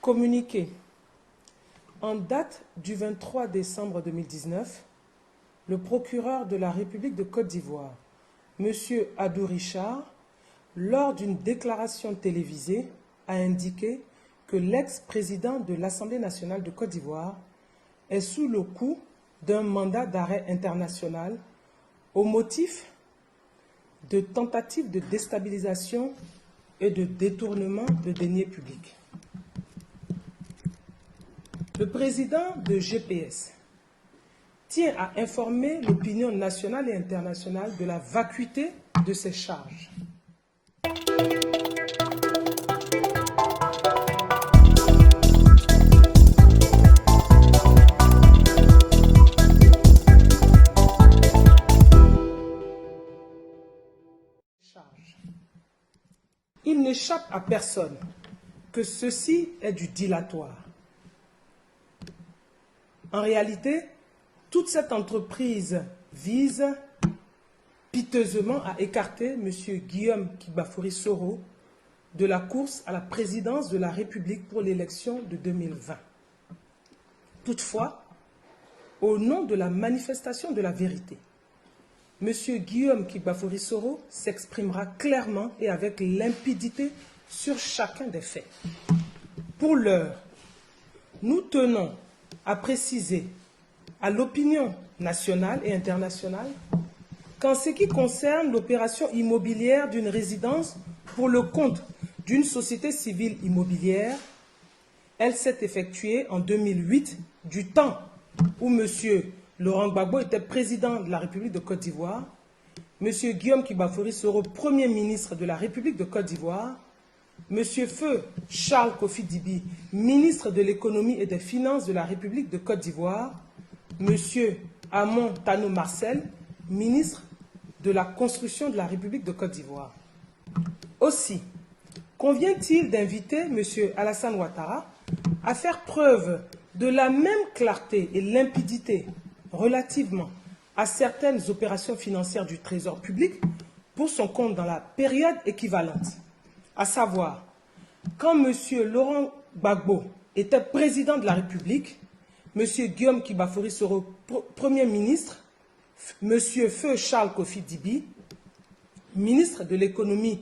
Communiqué. En date du 23 décembre 2019, le procureur de la République de Côte d'Ivoire, M. Adou Richard, lors d'une déclaration télévisée, a indiqué que l'ex-président de l'Assemblée nationale de Côte d'Ivoire est sous le coup d'un mandat d'arrêt international au motif de tentatives de déstabilisation et de détournement de deniers publics. Le président de GPS tient à informer l'opinion nationale et internationale de la vacuité de ces charges. Il n'échappe à personne que ceci est du dilatoire. En réalité, toute cette entreprise vise piteusement à écarter M. Guillaume Kibafori Soro de la course à la présidence de la République pour l'élection de 2020. Toutefois, au nom de la manifestation de la vérité, M. Guillaume Kibafori Soro s'exprimera clairement et avec limpidité sur chacun des faits. Pour l'heure, nous tenons à préciser à l'opinion nationale et internationale qu'en ce qui concerne l'opération immobilière d'une résidence pour le compte d'une société civile immobilière, elle s'est effectuée en 2008, du temps où M. Laurent Gbagbo était président de la République de Côte d'Ivoire, M. Guillaume Kibafori Soro, Premier ministre de la République de Côte d'Ivoire, M. Feu Charles Kofi Dibi, ministre de l'économie et des finances de la République de Côte d'Ivoire, M. Hamon Tano Marcel, ministre de la construction de la République de Côte d'Ivoire. Aussi, convient-il d'inviter M. Alassane Ouattara à faire preuve de la même clarté et limpidité relativement à certaines opérations financières du Trésor public pour son compte dans la période équivalente, à savoir, quand M. Laurent Gbagbo était président de la République, M. Guillaume Kibafori Soro, Premier ministre, M. Feu Charles Kofi Dibi, ministre de l'économie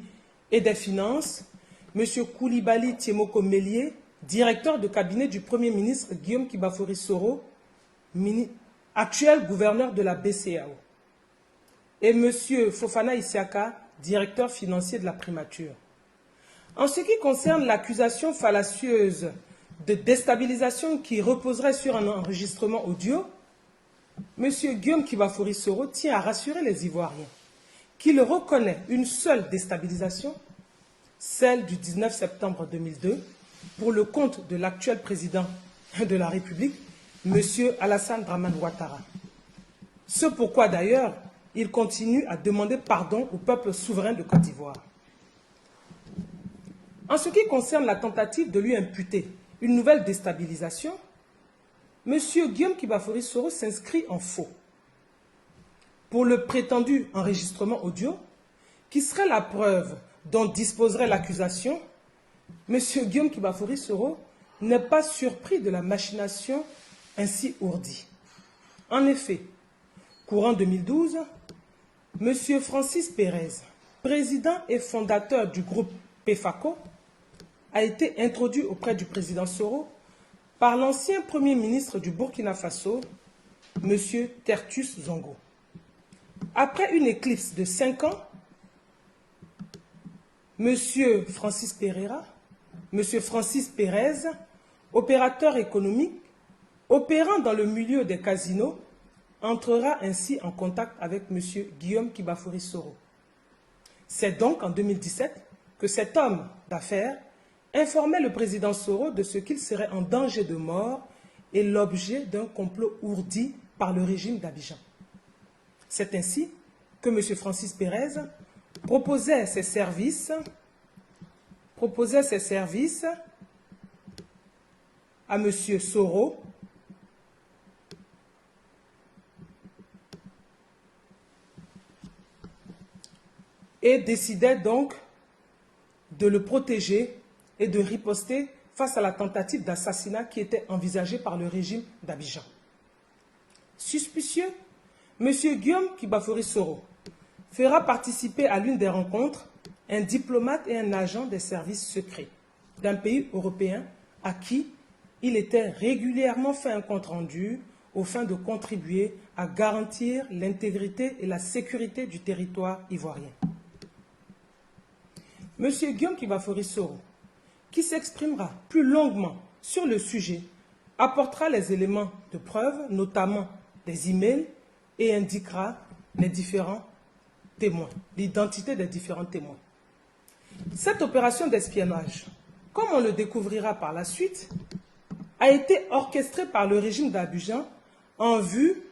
et des finances, M. Koulibaly Tiemoko Mélié, directeur de cabinet du Premier ministre Guillaume Kibafori Soro, actuel gouverneur de la BCEAO, et M. Fofana Isiaka, directeur financier de la primature. En ce qui concerne l'accusation fallacieuse de déstabilisation qui reposerait sur un enregistrement audio, M. Guillaume Kibafori Soro tient à rassurer les Ivoiriens qu'il reconnaît une seule déstabilisation, celle du 19 septembre 2002, pour le compte de l'actuel président de la République, M. Alassane Dramane Ouattara. Ce pourquoi d'ailleurs, il continue à demander pardon au peuple souverain de Côte d'Ivoire. En ce qui concerne la tentative de lui imputer une nouvelle déstabilisation, M. Guillaume Kibafori Soro s'inscrit en faux. Pour le prétendu enregistrement audio, qui serait la preuve dont disposerait l'accusation, M. Guillaume Kibafori Soro n'est pas surpris de la machination ainsi ourdie. En effet, courant 2012, M. Francis Pérez, président et fondateur du groupe PEFACO, a été introduit auprès du président Soro par l'ancien Premier ministre du Burkina Faso, M. Tertus Zongo. Après une éclipse de 5 ans, M. Francis Pérez, opérateur économique, opérant dans le milieu des casinos, entrera ainsi en contact avec M. Guillaume Kibafori Soro. C'est donc en 2017 que cet homme d'affaires informait le président Soro de ce qu'il serait en danger de mort et l'objet d'un complot ourdi par le régime d'Abidjan. C'est ainsi que M. Francis Pérez proposait ses services à M. Soro et décidait donc de le protéger et de riposter face à la tentative d'assassinat qui était envisagée par le régime d'Abidjan. Suspicieux, M. Guillaume Kibafori Soro fera participer à l'une des rencontres un diplomate et un agent des services secrets d'un pays européen à qui il était régulièrement fait un compte-rendu aux fins de contribuer à garantir l'intégrité et la sécurité du territoire ivoirien. M. Guillaume Kibafori Soro, qui s'exprimera plus longuement sur le sujet, apportera les éléments de preuve, notamment des emails, et indiquera les différents témoins, l'identité des différents témoins. Cette opération d'espionnage, comme on le découvrira par la suite, a été orchestrée par le régime d'Abidjan en vue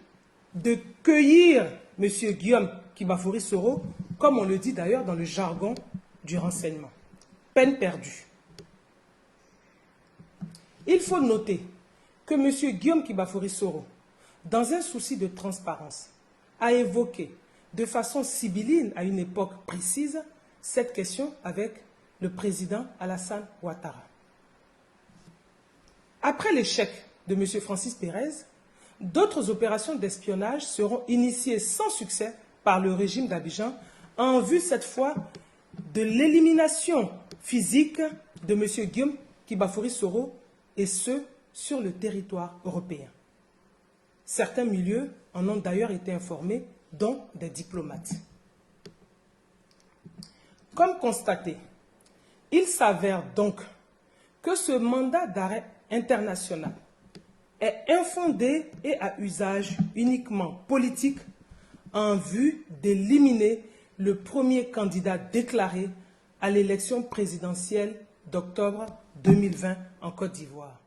de cueillir M. Guillaume Kibafori Soro, comme on le dit d'ailleurs dans le jargon du renseignement. Peine perdue. Il faut noter que M. Guillaume Kibafori Soro, dans un souci de transparence, a évoqué de façon sibylline à une époque précise cette question avec le président Alassane Ouattara. Après l'échec de M. Francis Pérez, d'autres opérations d'espionnage seront initiées sans succès par le régime d'Abidjan en vue cette fois de l'élimination physique de M. Guillaume Kibafori Soro et ce, sur le territoire européen. Certains milieux en ont d'ailleurs été informés, dont des diplomates. Comme constaté, il s'avère donc que ce mandat d'arrêt international est infondé et à usage uniquement politique en vue d'éliminer le premier candidat déclaré à l'élection présidentielle d'octobre 2020 en Côte d'Ivoire.